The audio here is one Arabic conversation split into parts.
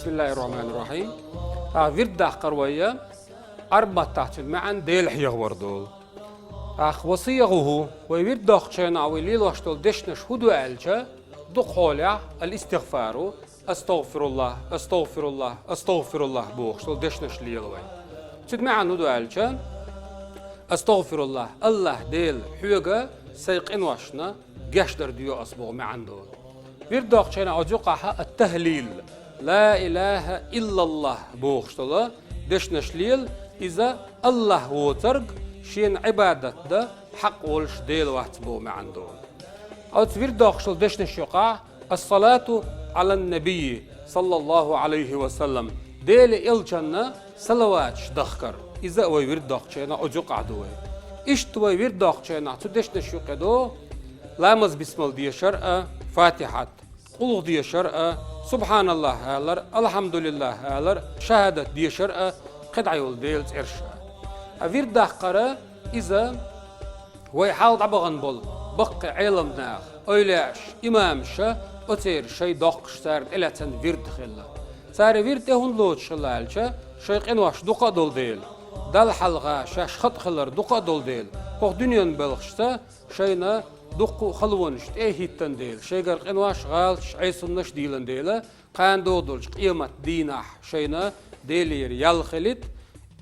بسم الله الرحمن الرحيم. ورد قروية أربعة تحت معا ديل حيغ وردول. وصيغه ويرد خشنا وليل واشتول دشنا شهدو ألجا دقولع الاستغفار أستغفر الله أستغفر الله أستغفر الله بوخ شتول دشنا شليل وين. تد معا ندو ألجا أستغفر الله الله ديل حيغا سيقين واشنا قشدر ديو أصبغ معا دول. ورد خشنا أجوقها التهليل لا إله إلا الله بوخ شتول دشنا شليل إذا الله وترق شين عبادة ده حق ولش ديل واحد بو ما عندهم. أو تفير داخل دشن الشقاع الصلاة على النبي صلى الله عليه وسلم ديل الجنة صلوات دخكر إذا وير داخلنا أجوق عدوه. إيش توير داخلنا تدشن الشقاع دو لامز بسم الله دي شرع فاتحة قل دي شرع سبحان الله هالر الحمد لله هالر شهادة دي شرع قد عيول ديل إرشا. أفير داخرة إذا ويحاول عبغن بول بق علم ناخ أيلاش إمامش أتير شيء دقش صار إلى تن فيرد خلا صار فيرد هون لود شلالشة شيء قنواش دقة دول ديل دال حلقة شاش خط خلر دقة دول ديل فوق دنيا بلغشتا شينا دقو خلونش هيتن ديل شيء قر قنواش غالش عيسنش ديلن ديلا قان دودلش قيمة دينح شينا ديلير يالخلت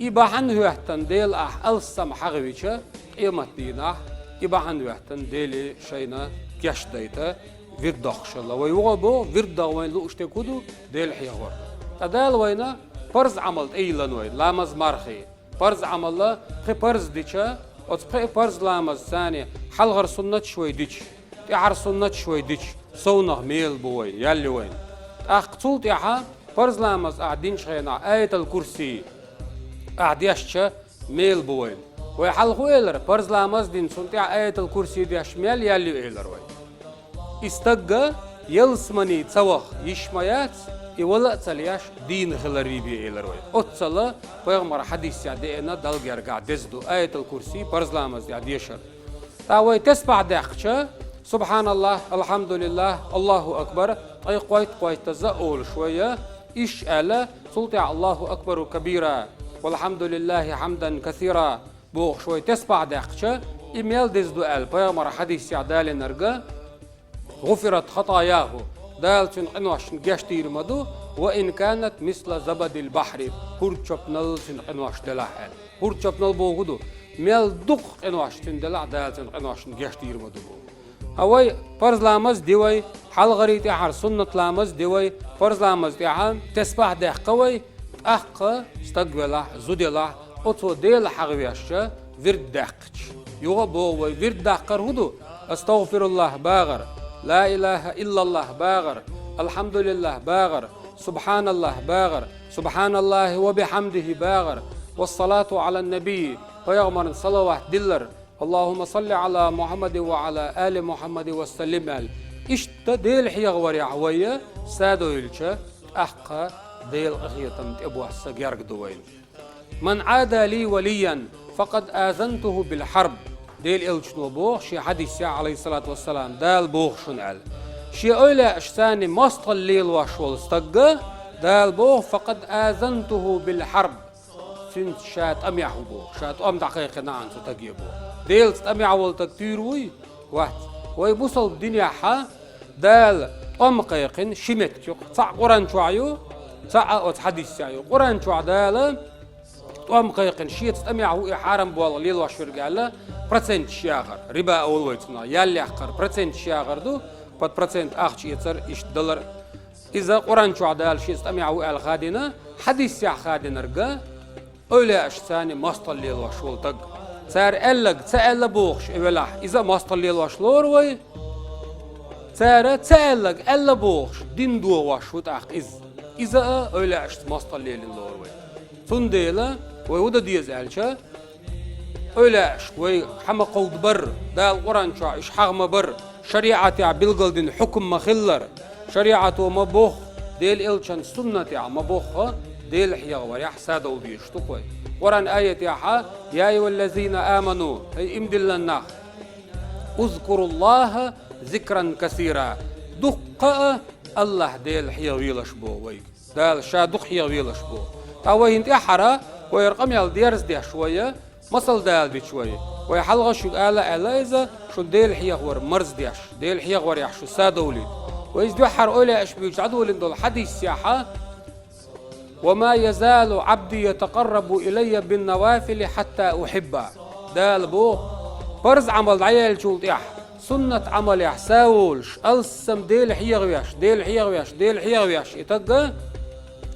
إباحن هوحتن ديل ألسم حغويشة قيمة دينه إباحن هوحتن ديلي شينا كيش ديتا فيردخش الله ويوغبو فيردا وين لو اشتكودو ديل حيغور تدال وينا فرز عمل إيلان وين لامز مارخي فرز عمل الله خي فرز ديشا وتبقى فرز لامز ثاني حلغر سنة شوي ديش تعر سنة شوي ديش سونغ ميل بوين يالي وين أقتلت يحا فرز لامز قاعدين شينا آية الكرسي أعديشة ميل بوين ويحلقوا إيلر فرز لامز دين سنتع آية الكرسي ديش ميل يالي إيلر وين استقى يلسمني تسوخ يشميات يولا تلياش دين خلريبي إيلر وين أتصلا بيغمر حديث يعدينا دلقير قاعد دزدو آية الكرسي فرز لامز يعديشر تاوي تسبع داخشة سبحان الله الحمد لله الله أكبر أي قويت تزقول شوية إيش آلا سلطع الله أكبر كبيرا والحمد لله حمدا كثيرا بوخ شوي تسبع داقشة إيميل دزدو أل بيامر حديث يعدال نرجع غفرت خطاياه دالتن قنوش نجاشتير مدو وإن كانت مثل زبد البحر هرشب نلتن قنوش دلاحل هرشب نل بوغدو ميل دق قنوش تندلع دالتن قنوش نجاشتير مدو هواي فرز لامز ديوي حال غريت يحر سنة لامز ديوي فرز لامز يحر تسبع داقوي أحق استقبله زودله أطو ديل حغويشة ورد داقش يغبو ورد داقر هدو أستغفر الله باغر لا إله إلا الله باغر الحمد لله باغر سبحان الله باغر سبحان الله وبحمده باغر والصلاة على النبي فيغمر صلوات دلر اللهم صل على محمد وعلى آل محمد وسلم إشت ديل حيغور يعوية سادو يلشة أحق ديل أخيطا أبو السجارك دوين من عاد لي وليا فقد آذنته بالحرب ديل إلشنو بوخ شي حديث عليه الصلاة والسلام دال بوخ شنعل شي أولا أشتاني مصطل ليل واشول استقى دال بوخ فقد آذنته بالحرب سنت شات أميعه بوخ شات أم دقيقة نعم ستقيبو ديل تأميع والتكتيروي واحد ويبوصل الدنيا حا دال أم قيقن شمت صع قران شوعيو صع حديث شايو قران شوع دال أم قيقن شيء تأميعه إحارم بوال ليل واشور قال برسنت شياغر ربا أول ويتنا ياللي أحقر برسنت شياغر دو بات برسنت أخش يتر إيش دولار إذا قران شوع دال شيء تأميعه الخادنا حديث يا خادنا رجع أولى أشتاني ماستر ليل واشول تق صار ألق سأل بوخش إبلاح إذا ماستر ليل واشلور وي صار سألق ألا بوخش دين دو واشوت أخ إذا أولى أشت ماستر ليل لور وي تنديلا ويودا ديز ألشة أولى وي حما قود بر دا القرآن شو إيش حغم بر شريعة بلغلدين حكم مخلر شريعة ومبوخ ديل إلشان سنة مبوخ ديل حيا وريح سادة وديش تقوي قرآن آية يا أيها الذين آمنوا أي إمدل لنا اذكروا الله ذكرا كثيرا دقة الله ديل حيا ويلش بو وي دال شادق حيغ ويلش بو تاوي انت حرا ويرقم يال ديرز دي شويه مصل دال بي شويه ويحلغ شو آلا إذا شو ديل حيغ ور مرز ديش ديل حيغ ور يحشو سادولي وإذ دحر أولي أشبيج عدو لندول حديث سياحة وما يزال عبدي يتقرب إلي بالنوافل حتى أحبه دال بو برز عمل عيال شولت يح سنة عمل يح ساولش ألسم ديل حيغ ويش ديل حيغ ويش ديل حيغ ويش يتقى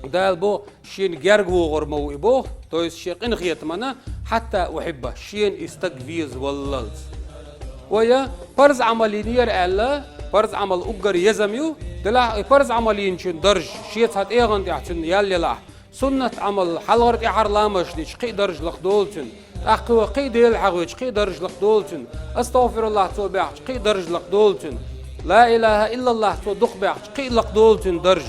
دال بو شين جرجو غرمو إبوه تويس شيق إنخيت منا حتى أحبه شين استقفيز واللز ويا فرز عملين يرألا فرز عمل أجر يزميو دلا فرز عملين شن درج شيت هات إيغان دعتن يالي لا سنة عمل حلورت إحر لامش ديش قي درج لخدولتن أقوى قي ديل حغوش قي درج لخدولتن أستغفر الله تو بيعش قي درج لخدولتن لا إله إلا الله تو دق بيعش قي لخدولتن درج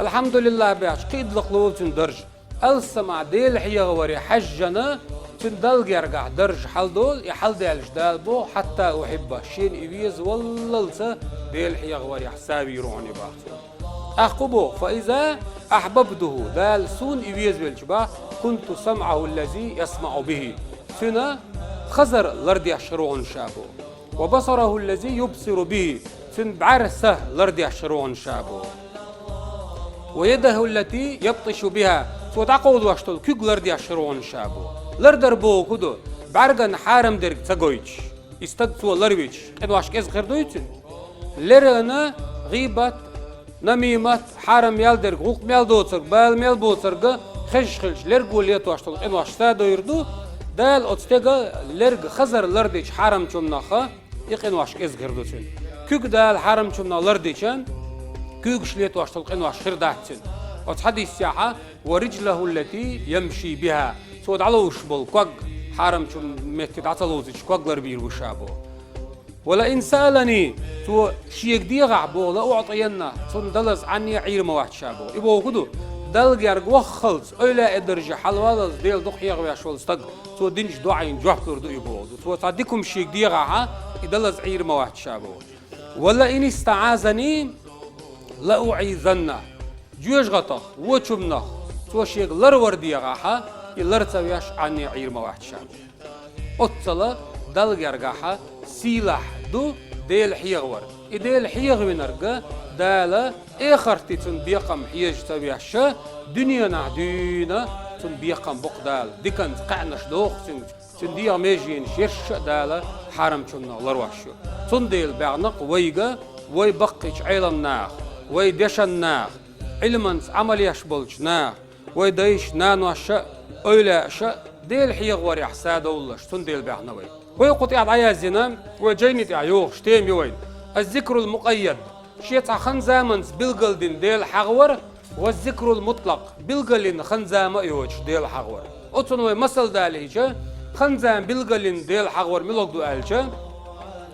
الحمد لله بيعش قي لخدولتن درج السمع ديل حيغ وري حجنا تندل يرجع درج حل دول يحل دالش دال بو حتى أحبه شين إبيز واللسة ديل حيغ وري حسابي يروني باخو أخبو فإذا أحببته دال سون إبيز بالجبا كنت سمعه الذي يسمع به سنة خزر لردي يشرون شابو وبصره الذي يبصر به سن بعرسه لردي يشرون شابو ويده التي يبطش بها وتعقود واشتل كيق لردي يشرون شابو لردر بو كدو بعرقن حارم درك تقويش استقصوا لرويش ادواش كيز خردويتن لرنا غيبت نميمت حارم يالدر غوق ميال دوتسر بال ميال بوتسر خش لرقو ليتو اشتل ادواش سادو يردو دال اتستيغا لرق خزر لرديش حارم چمناخا يقين واش كيز خردوتن كيق دال حارم چمنا لرديشن كيق شليتو اشتل ادواش خرداتن وتحدي الساحة ورجله التي يمشي بها سود علوش بالقق حرم شو متت عطلوزش قق لربير وشابو ولا إن سألني تو شيء ديغ عبو لا أعطينا تندلز عني عير ما واحد شابو يبغى كده دل جرج وخلص أولا الدرجة حلوة ديل دخيا غياش والستق تو دينج دعين جحكر دو يبغى تو تعديكم شيء ديغ ها يدلز عير ما واحد شابو ولا إن استعاذني لا أعيذنه جوش غطخ وچمنخ تو شيء لرور ديغاها يلرتوياش عني عير ما واحد شاب أتصلا دل جرجاها سلاح دو ديل حيغور إديل حيغ منرجا دالا آخرتي تنبيقم حيج تبيعش دنيا نعدينا تنبيقم بقدال ديكن قعنش دوخ تنديا ميجين شيرش دالا حرم شنا لرواشو تنديل بعنق ويجا ويبقيش عيلن ناخ ويدشن ناخ علما عمل يشبلش ناخ ويدايش نانو الشاء أولا شاء ديل حيغ وري حساد ولش تنديل بعنق وي ويقطع عيازنا وجيني تعيوخ شتيم يوين الذكر المقيد شيت خنزامنس بالقلدين ديل حغور والذكر المطلق بالقلين خنزام يوج ديل حغور أتنوي مثل داليجا خنزام بالقلين ديل حغور ملوكدو ألجا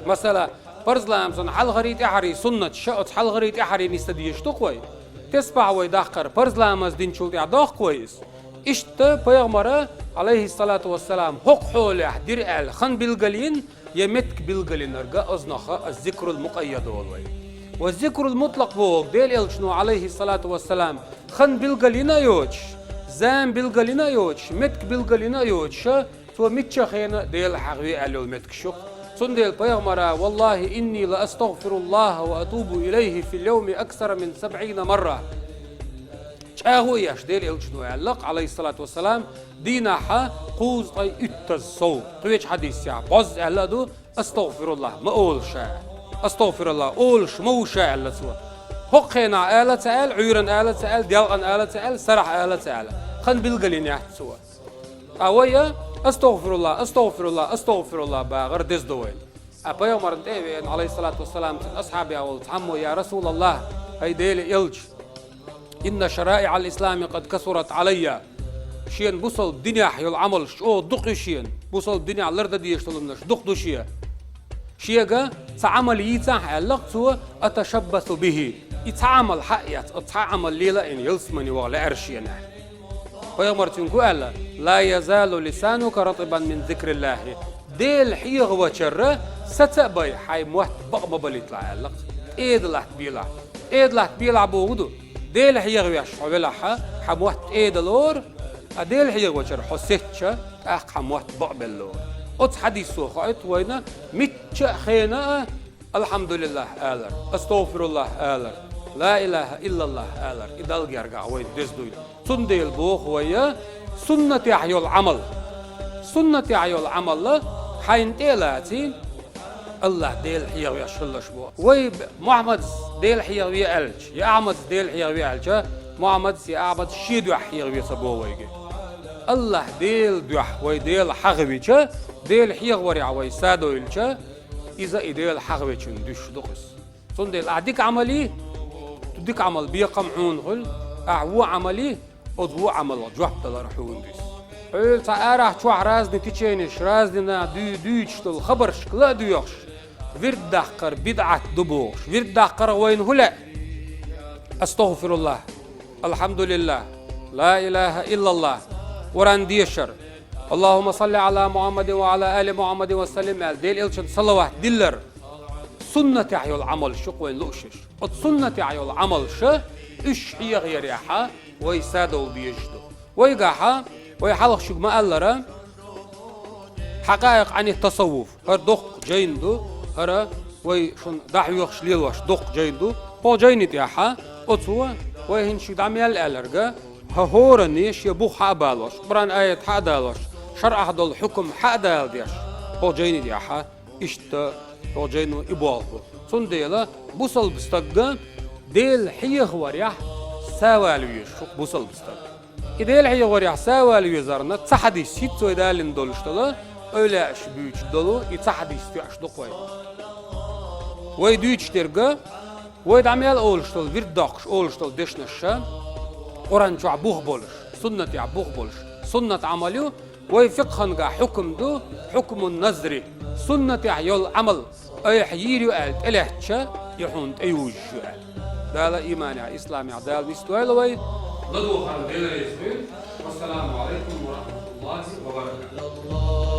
مثلا فرض لامسون حل غريت أحري سنة شقت حل غريت أحري نستديش تقوي تسبع ويدخر فرض لامس دين شلت يعداخ كويس إشت بيغمرة عليه الصلاة والسلام حق حول أحدير أهل خن بالقلين يمتك بالقلين أرجع أزنخ الذكر المقيد والوي والذكر المطلق بوق ديل إلشنو عليه الصلاة والسلام خن بالقلين يوش زام بالقلين يوش متك بالقلين يوش تو متشخين ديل حقوي ألو متك شق صن ديل بيغمرة والله إني لأستغفر الله وأتوب إليه في اليوم أكثر من 70 مرة شاهو ياش ديل إلشنو يعلق عليه الصلاة والسلام ديناحا قوز أي التصوت تويش حديث يا باز أهلادو أستغفر الله ما أول شاء أستغفر الله أولش مو شاء الله سوا حقنا آلة سأل عيرا آلة سأل ديالغن آلة سأل سرح آلة سأل خن بالقلين يحت سوا أويا أستغفر الله أستغفر الله أستغفر الله باغر دز دوين أبا يوم مرنتين عليه الصلاة والسلام أصحابي أول تحمو يا رسول الله هاي ديل إلج إن شرائع الإسلام قد كثرت علي شين بوصل الدنيا حيو العمل شو دق شين بوصل الدنيا على الأرض دي يشتغلناش دق دو شيء شيء تعمل يتاح علاقته أتشبث به يتعامل حقيقة أتعامل ليلة إن يلسمني ولا أرشينا فيمرتين قال لا يزال لسانك رطبا من ذكر الله ديل حيغ وشر ستأبي حي موحد بقبل يطلع علاق إيد الله تبيلع بوغدو ديل حيغ ويش حولها حموت إيدلور أديل حيغ وشر حسيتش أخ حموت بقبلور أت حديثو خايت وينا متش خينا الحمد لله آلر أستغفر الله آلر لا إله إلا الله آلر إدال جرجع وين دزدوي سنديل بوخ ويا سنة يحيى العمل سنة يحيى العمل حين تلاتين الله ديل حيوي أشلش بو ويب محمد ديل حيوي ألج يا أحمد ديل حيوي ألج محمد يا أحمد شيد حيوي سبوا ويجي الله ديل دوح ويديل حغويجا ديل حيوي عوي سادو إلجا إذا إديل حغويجن دوش دقس سنديل أعديك عملي تديك عمل بيقم عون غل أعو عملي أضو عمل جوحت لرحون ديس قلت أرح شوح رازني تيجينش رازنا دويتشتل خبرش لا دويش ورد دقر بدعة دبوش ورد دقر وين هلا أستغفر الله الحمد لله لا إله إلا الله ورانديشر اللهم صل على محمد وعلى آل محمد وسلم ديل إلشن صلوات ديلر سنة عيو العمل شق وين لؤشش سنة عيو العمل شا إيش هي غيرها ويسادوا بيجدوا ويقاها ويحلق شو ما قال حقائق عن التصوف هر دق جيندو هر وي شون دحو يخش ليلوش دق جيندو هو جينت ياها أتوا ويهن شو دعميال ألرجا هورنيش يبوخ حابالوش بران آية حادالوش شرع هذا الحكم حادال ديش هو جينت ياها إشتا هو جينو إبوالو سنديلا بوصل بستقى ديل حيخ وريح سوالويش بوصل بستقى إديل حيخ وريح سوالوي زرنا تصحدي سيت ويدالين دولشتلا öyle iş büyük dolu itsahdi istiyor doqoy way düçterge way damyal oluştul bir daqş oluştul deşneşe oran şu abuh boluş sünnet abuh boluş sünnet amali way fiqhanga hukmdu hukmun nazri sünnet yol amal ay hiyiru alt elahça yahund ayuj dala imani islami dal istiwal way nadu khan dela isbil wassalamu alaykum wa rahmatullahi wa barakatuh